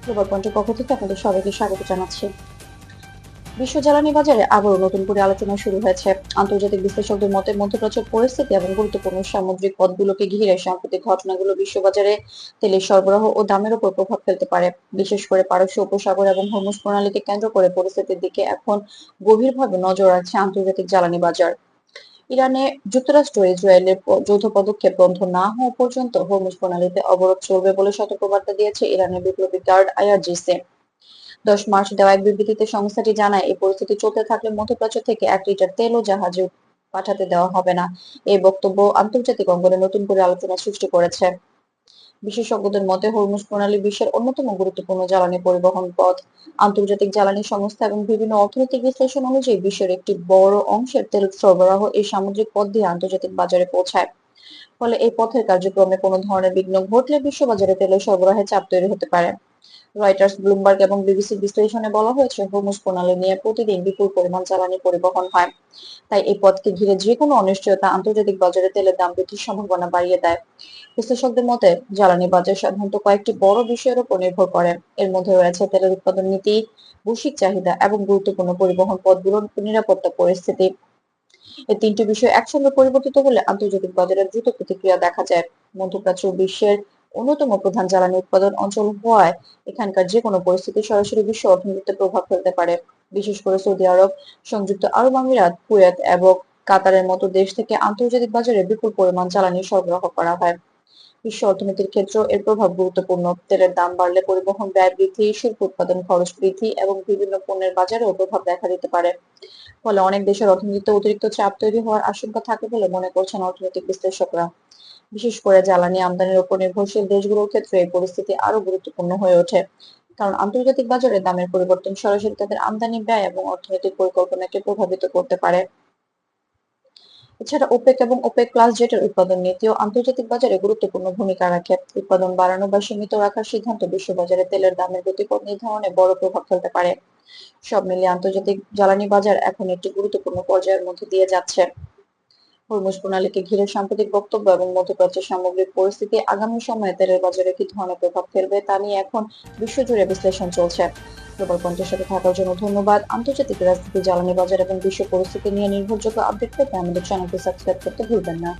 Global পয়েন্টের পক্ষ থেকে আপনাদের সবাইকে স্বাগত জানাচ্ছি। বিশ্ব জ্বালানি বাজারে আবারও নতুন করে আলোচনা শুরু হয়েছে। আন্তর্জাতিক বিশ্লেষকদের মতে মধ্যপ্রাচ্যের পরিস্থিতি এবং গুরুত্বপূর্ণ সামুদ্রিক পথগুলোকে ঘিরে সাম্প্রতিক ঘটনাগুলো বিশ্ববাজারে তেলের সরবরাহ ও দামের উপর প্রভাব ফেলতে পারে। বিশেষ করে পারস্য উপসাগর এবং হরমুজ প্রণালীকে কেন্দ্র করে পরিস্থিতির দিকে এখন গভীরভাবে নজর রাখছে আন্তর্জাতিক জ্বালানি বাজার। ইরানে যুক্তরাষ্ট্র ইসরায়েলের যৌথ পদক্ষেপ বন্ধ না হওয়া পর্যন্ত হরমুজ প্রণালীতে অবরোধ চলবে বলে সতর্কবার্তা দিয়েছে ইরানের বিপ্লবী গার্ড আইআরজিসি। 10 মার্চ দেওয়া এক বিবৃতিতে সংস্থাটি জানায়, এই পরিস্থিতি চলতে থাকলে মধ্যপ্রাচ্য থেকে 1 লিটার তেলও জাহাজে পাঠাতে দেওয়া হবে না। এই বক্তব্য আন্তর্জাতিক অঙ্গনে নতুন করে আলোচনা সৃষ্টি করেছে। বিশেষজ্ঞদের মতে হরমুজ প্রণালী বিশ্বের অন্যতম গুরুত্বপূর্ণ জ্বালানি পরিবহন পথ। আন্তর্জাতিক জ্বালানি সংস্থা এবং বিভিন্ন অর্থনৈতিক বিশ্লেষণ অনুযায়ী বিশ্বের একটি বড় অংশের তেল সরবরাহ এই সামুদ্রিক পথ দিয়ে আন্তর্জাতিক বাজারে পৌঁছায়। ফলে এই পথের কার্যক্রমে কোনো ধরনের বিঘ্ন ঘটলে বিশ্ববাজারে তেলের সরবরাহে চাপ তৈরি হতে পারে। রয়টার্স, ব্লুমবার্গ এবং বিবিসির বিশ্লেষণে বলা হয়েছে, হরমুজ প্রণালী নিয়ে প্রতিদিন বিপুল পরিমাণ জ্বালানি পরিবহন হয়। তাই এই পথকে ঘিরে যে কোনো অনিশ্চয়তা আন্তর্জাতিক বাজারে তেলের দাম বৃদ্ধির সম্ভাবনা বাড়িয়ে দেয়। বিশ্লেষকদের মতে জ্বালানি বাজার সাধারণত কয়েকটি বড় বিষয়ের উপর নির্ভর করে। এর মধ্যে রয়েছে তেলের উৎপাদন নীতি, বৈশ্বিক চাহিদা এবং গুরুত্বপূর্ণ পরিবহন পথগুলোর নিরাপত্তা পরিস্থিতি। এই তিনটি বিষয় একসঙ্গে পরিবর্তিত হলে আন্তর্জাতিক বাজারে দ্রুত প্রতিক্রিয়া দেখা যায়। মধ্যপ্রাচ্য বিশ্বের অন্যতম প্রধান জ্বালানি উৎপাদন অঞ্চল হওয়ায় এখানকার যে কোনো পরিস্থিতি সরাসরি বিশ্ব অর্থনীতিতে প্রভাব ফেলতে পারে। বিশেষ করে সৌদি আরব, সংযুক্ত আরব আমিরাত, কুয়েত এবং কাতারের মতো দেশ থেকে আন্তর্জাতিক বাজারে বিপুল পরিমাণ জ্বালানি সরবরাহ করা হয়। বিশ্ব অর্থনীতির ক্ষেত্রেও এর প্রভাব গুরুত্বপূর্ণ। তেলের দাম বাড়লে পরিবহন ব্যয় বৃদ্ধি, শিল্প উৎপাদন খরচ বৃদ্ধি এবং বিভিন্ন পণ্যের বাজারেও প্রভাব দেখা দিতে পারে। ফলে অনেক দেশের অর্থনীতিতে অতিরিক্ত চাপ তৈরি হওয়ার আশঙ্কা থাকে বলে মনে করছেন অর্থনৈতিক বিশ্লেষকরা। বিশেষ করে জ্বালানি আমদানির উপর নির্ভরশীল দেশগুলোর ক্ষেত্রে এই পরিস্থিতি আরো গুরুত্বপূর্ণ হয়ে ওঠে। কারণ আন্তর্জাতিক বাজারে দামের পরিবর্তন সরাসরি তাদের আমদানি ব্যয় এবং অর্থনৈতিক পরিকল্পনাকে প্রভাবিত করতে পারে। এছাড়া ওপেক এবং ওপেক প্লাস জেটের উৎপাদন নীতিও আন্তর্জাতিক বাজারে গুরুত্বপূর্ণ ভূমিকা রাখে। উৎপাদন বাড়ানো বা সীমিত রাখার সিদ্ধান্ত বিশ্ববাজারে তেলের দামের গতিপথ নির্ধারণে বড় প্রভাব ফেলতে পারে। সব মিলিয়ে আন্তর্জাতিক জ্বালানি বাজার এখন একটি গুরুত্বপূর্ণ পর্যায়ের মধ্যে দিয়ে যাচ্ছে। হরমুজ প্রণালীকে ঘিরে সাম্প্রতিক বক্তব্য এবং মধ্যপ্রাচ্যের সামগ্রিক পরিস্থিতি আগামী সময়ে তেলের বাজারে কি ধরনের প্রভাব ফেলবে তা নিয়ে এখন বিশ্বজুড়ে বিশ্লেষণ চলছে। গ্লোবাল পয়েন্টের সাথে থাকার জন্য ধন্যবাদ। আন্তর্জাতিক রাজনীতি, জ্বালানি বাজার এবং বিশ্ব পরিস্থিতি নিয়ে নির্ভরযোগ্য আপডেট পেতে আমাদের চ্যানেলটি সাবস্ক্রাইব করতে ভুলবেন না।